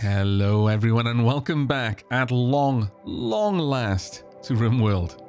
Hello everyone and welcome back at long last to Rimworld.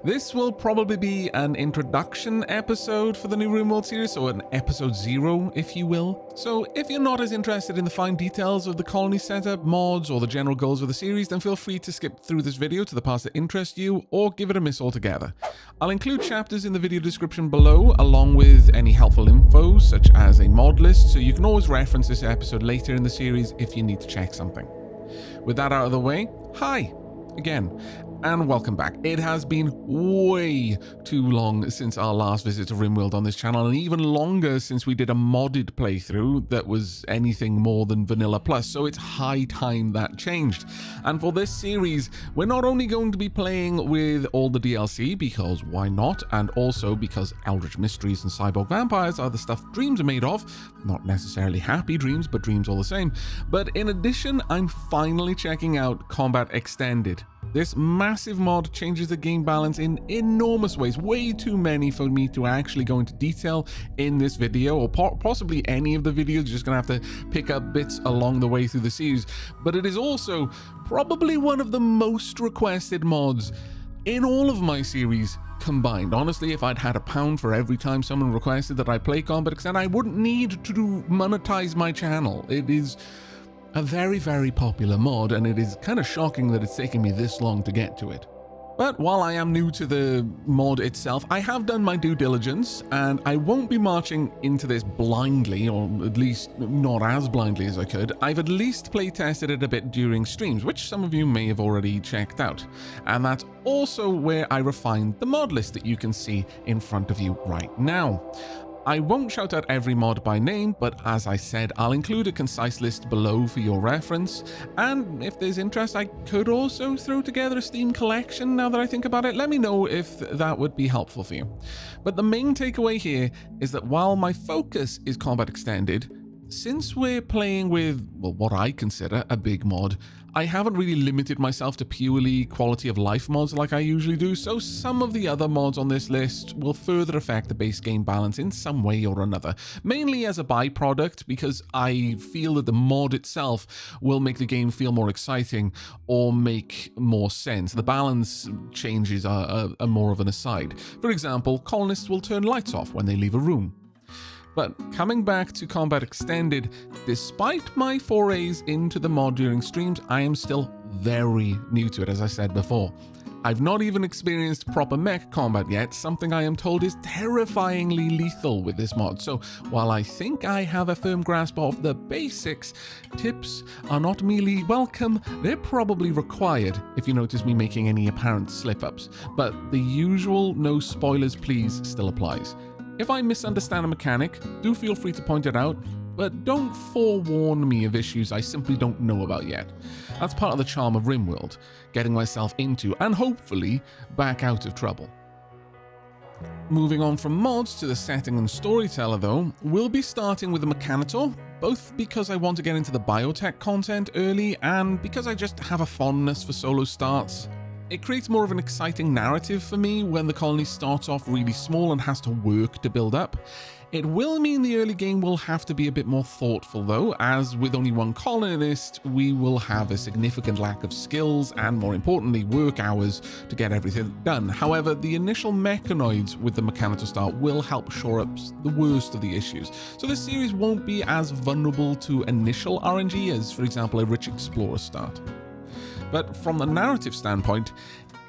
This will probably be an introduction episode for the new Rimworld series, or an episode 0 if you will. So if you're not as interested in the fine details of the colony setup, mods, or the general goals of the series, then feel free to skip through this video to the parts that interest you, or give it a miss altogether. I'll include chapters in the video description below, along with any helpful info, such as a mod list, so you can always reference this episode later in the series if you need to check something. With that out of the way, hi again, and welcome back. It has been way too long since our last visit to Rimworld on this channel, and even longer since we did a modded playthrough that was anything more than Vanilla Plus, so it's high time that changed. And for this series, we're not only going to be playing with all the DLC, because why not, and also because Eldritch Mysteries and Cyborg Vampires are the stuff dreams are made of, not necessarily happy dreams, but dreams all the same. But in addition, I'm finally checking out Combat Extended. This massive mod changes the game balance in enormous ways, way too many for me to actually go into detail in this video, or possibly any of the videos. You're just going to have to pick up bits along the way through the series. But it is also probably one of the most requested mods in all of my series combined. Honestly, if I'd had £1 for every time someone requested that I play Combat Extended, I wouldn't need to monetize my channel. It is a very, very popular mod, and it is kind of shocking that it's taken me this long to get to it. But while I am new to the mod itself, I have done my due diligence, and I won't be marching into this blindly, or at least not as blindly as I could. I've at least playtested it a bit during streams, which some of you may have already checked out. And that's also where I refined the mod list that you can see in front of you right now. I won't shout out every mod by name, but as I said, I'll include a concise list below for your reference, and if there's interest, I could also throw together a Steam collection now that I think about it. Let me know if that would be helpful for you. But the main takeaway here is that while my focus is Combat Extended, since we're playing with, well, what I consider a big mod, I haven't really limited myself to purely quality of life mods like I usually do, so some of the other mods on this list will further affect the base game balance in some way or another, mainly as a byproduct, because I feel that the mod itself will make the game feel more exciting or make more sense. The balance changes are more of an aside. For example, colonists will turn lights off when they leave a room. But coming back to Combat Extended, despite my forays into the mod during streams, I am still very new to it, as I said before. I've not even experienced proper mech combat yet, something I am told is terrifyingly lethal with this mod. So while I think I have a firm grasp of the basics, tips are not merely welcome, they're probably required if you notice me making any apparent slip-ups. But the usual no spoilers please still applies. If I misunderstand a mechanic, do feel free to point it out, but don't forewarn me of issues I simply don't know about yet. That's part of the charm of Rimworld, getting myself into, and hopefully, back out of trouble. Moving on from mods to the setting and storyteller though, we'll be starting with the Mechanitor, both because I want to get into the biotech content early, and because I just have a fondness for solo starts. It creates more of an exciting narrative for me when the colony starts off really small and has to work to build up. It will mean the early game will have to be a bit more thoughtful though, as with only one colonist, we will have a significant lack of skills and, more importantly, work hours to get everything done. However, the initial mechanoids with the Mechanitor start will help shore up the worst of the issues, so this series won't be as vulnerable to initial RNG as, for example, a Rich Explorer start. But from the narrative standpoint,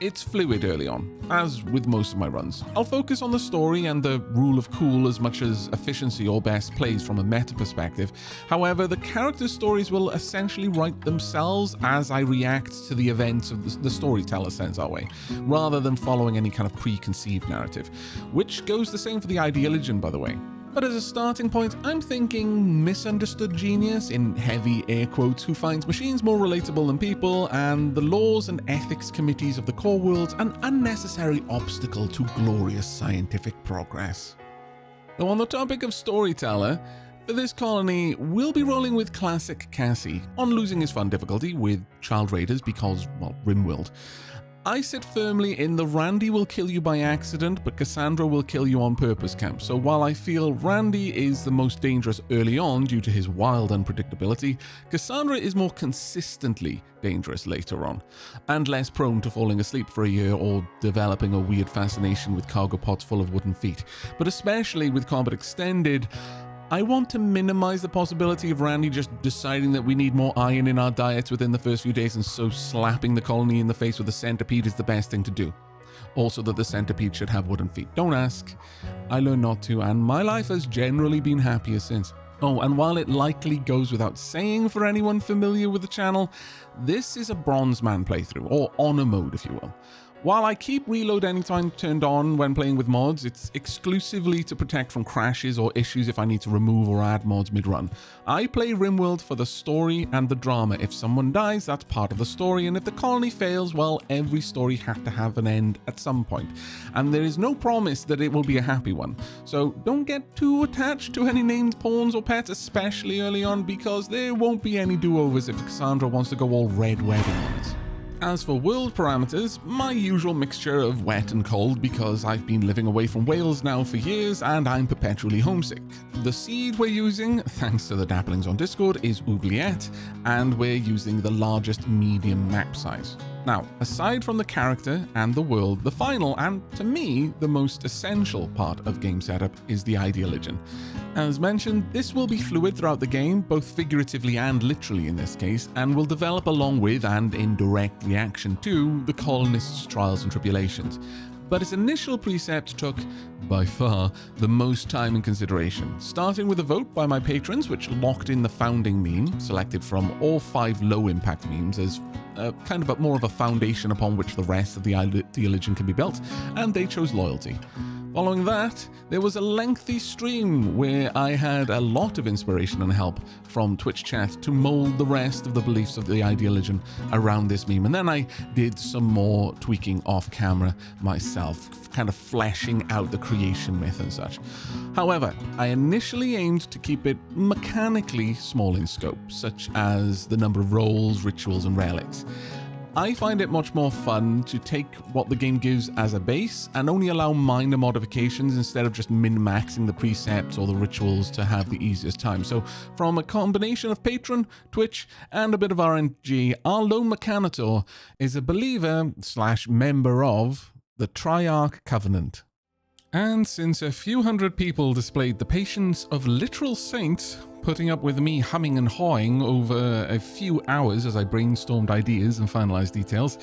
it's fluid early on, as with most of my runs. I'll focus on the story and the rule of cool as much as efficiency or best plays from a meta perspective. However, the character stories will essentially write themselves as I react to the events of the storyteller sends our way, rather than following any kind of preconceived narrative, which goes the same for the Ideoligion, by the way. But as a starting point, I'm thinking misunderstood genius, in heavy air quotes, who finds machines more relatable than people, and the laws and ethics committees of the core worlds an unnecessary obstacle to glorious scientific progress. Though on the topic of storyteller, for this colony, we'll be rolling with classic Cassie, on losing his fun difficulty with child raiders because, well, Rimworld. I sit firmly in the Randy will kill you by accident, but Cassandra will kill you on purpose camp. So while I feel Randy is the most dangerous early on due to his wild unpredictability, Cassandra is more consistently dangerous later on, and less prone to falling asleep for a year or developing a weird fascination with cargo pods full of wooden feet. But especially with Combat Extended, I want to minimize the possibility of Randy just deciding that we need more iron in our diets within the first few days, and so slapping the colony in the face with a centipede is the best thing to do. Also that the centipede should have wooden feet. Don't ask. I learned not to, and my life has generally been happier since. Oh, and while it likely goes without saying for anyone familiar with the channel, this is a Bronze Man playthrough, or Honor mode if you will. While I keep reload anytime turned on when playing with mods, it's exclusively to protect from crashes or issues if I need to remove or add mods mid-run. I play Rimworld for the story and the drama. If someone dies, that's part of the story, and if the colony fails, well, every story had to have an end at some point. And there is no promise that it will be a happy one. So don't get too attached to any named pawns or pets, especially early on, because there won't be any do-overs if Cassandra wants to go all red wedding on it. As for world parameters, my usual mixture of wet and cold because I've been living away from Wales now for years and I'm perpetually homesick. The seed we're using, thanks to the dapplings on Discord, is Oubliette, and we're using the largest medium map size. Now, aside from the character and the world, the final, and to me, the most essential part of game setup is the Ideoligion. As mentioned, this will be fluid throughout the game, both figuratively and literally in this case, and will develop along with and in direct reaction to the colonists' trials and tribulations. But its initial precept took, by far, the most time and consideration, starting with a vote by my patrons which locked in the founding meme, selected from all 5 low-impact memes as kind of more of a foundation upon which the rest of the Ideoligion can be built, and they chose loyalty. Following that, there was a lengthy stream where I had a lot of inspiration and help from Twitch chat to mold the rest of the beliefs of the Ideoligion around this meme, and then I did some more tweaking off camera myself, kind of fleshing out the creation myth and such. However, I initially aimed to keep it mechanically small in scope, such as the number of rolls, rituals, and relics. I find it much more fun to take what the game gives as a base and only allow minor modifications instead of just min-maxing the precepts or the rituals to have the easiest time. So from a combination of Patreon, Twitch, and a bit of RNG, our lone mechanitor is a believer / member of the Triarch Covenant. And since a few hundred people displayed the patience of literal saints, putting up with me humming and hawing over a few hours as I brainstormed ideas and finalized details,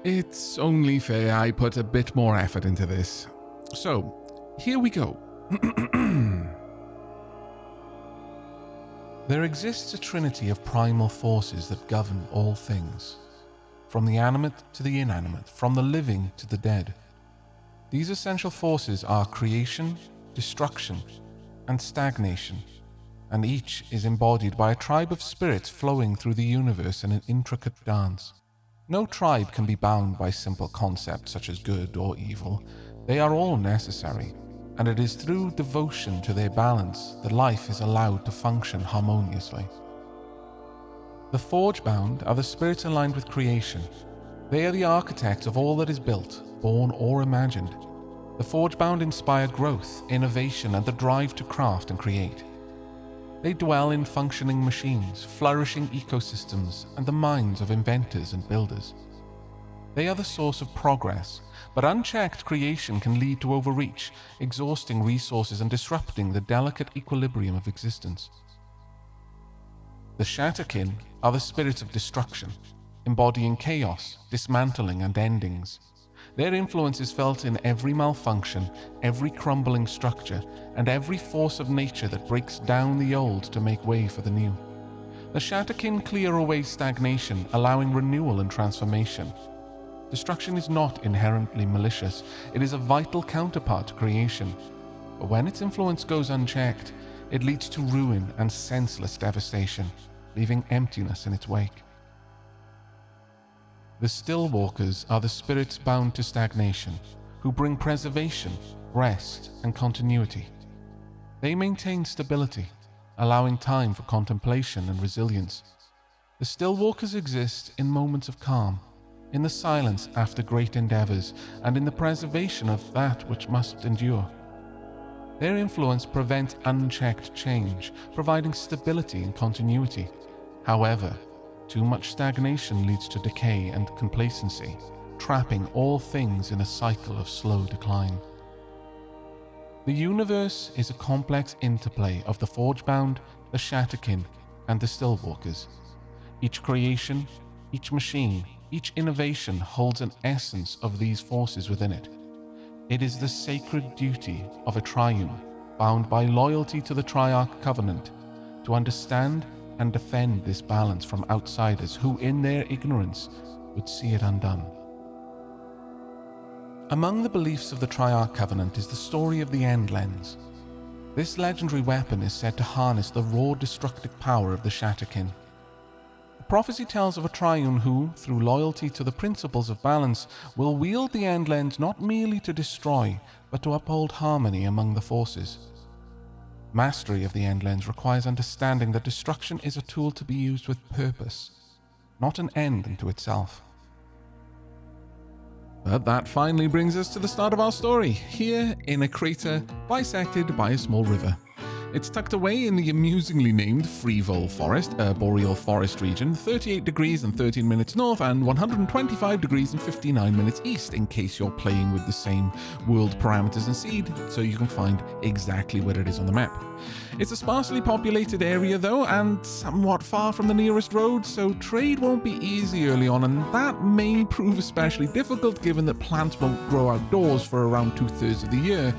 it's only fair I put a bit more effort into this. So, here we go. There exists a trinity of primal forces that govern all things, from the animate to the inanimate, from the living to the dead. These essential forces are creation, destruction, and stagnation, and each is embodied by a tribe of spirits flowing through the universe in an intricate dance. No tribe can be bound by simple concepts such as good or evil. They are all necessary, and it is through devotion to their balance that life is allowed to function harmoniously. The Forgebound are the spirits aligned with creation. They are the architects of all that is built, born or imagined. The Forgebound inspire growth, innovation, and the drive to craft and create. They dwell in functioning machines, flourishing ecosystems, and the minds of inventors and builders. They are the source of progress, but unchecked creation can lead to overreach, exhausting resources and disrupting the delicate equilibrium of existence. The Shatterkin are the spirits of destruction, embodying chaos, dismantling, and endings. Their influence is felt in every malfunction, every crumbling structure, and every force of nature that breaks down the old to make way for the new. The Shatterkin clear away stagnation, allowing renewal and transformation. Destruction is not inherently malicious, it is a vital counterpart to creation. But when its influence goes unchecked, it leads to ruin and senseless devastation, leaving emptiness in its wake. The Stillwalkers are the spirits bound to stagnation, who bring preservation, rest, and continuity. They maintain stability, allowing time for contemplation and resilience. The Stillwalkers exist in moments of calm, in the silence after great endeavors, and in the preservation of that which must endure. Their influence prevents unchecked change, providing stability and continuity. However, too much stagnation leads to decay and complacency, trapping all things in a cycle of slow decline. The universe is a complex interplay of the Forgebound, the Shatterkin, and the Stillwalkers. Each creation, each machine, each innovation holds an essence of these forces within it. It is the sacred duty of a triune, bound by loyalty to the Triarch Covenant, to understand and defend this balance from outsiders who, in their ignorance, would see it undone. Among the beliefs of the Triarch Covenant is the story of the Endlens. This legendary weapon is said to harness the raw destructive power of the Shatterkin. The prophecy tells of a triune who, through loyalty to the principles of balance, will wield the Endlens not merely to destroy, but to uphold harmony among the forces. Mastery of the Endlens requires understanding that destruction is a tool to be used with purpose, not an end unto itself. But that finally brings us to the start of our story, here in a crater bisected by a small river. It's tucked away in the amusingly named Freevole Forest, a boreal forest region, 38 degrees and 13 minutes north and 125 degrees and 59 minutes east, in case you're playing with the same world parameters and seed, so you can find exactly where it is on the map. It's a sparsely populated area though, and somewhat far from the nearest road, so trade won't be easy early on, and that may prove especially difficult given that plants won't grow outdoors for around 2/3 of the year.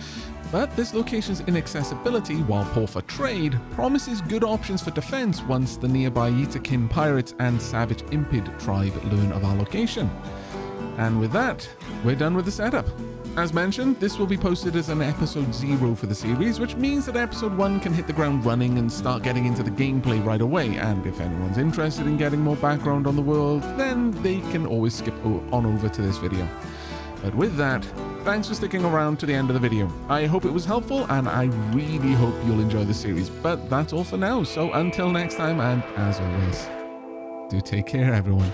But this location's inaccessibility, while poor for trade, promises good options for defense once the nearby Ytakin pirates and savage Impid tribe learn of our location. And with that, we're done with the setup. As mentioned, this will be posted as an episode 0 for the series, which means that episode 1 can hit the ground running and start getting into the gameplay right away, and if anyone's interested in getting more background on the world, then they can always skip on over to this video. But with that, thanks for sticking around to the end of the video. I hope it was helpful, and I really hope you'll enjoy the series. But that's all for now, so until next time, and as always, do take care, everyone.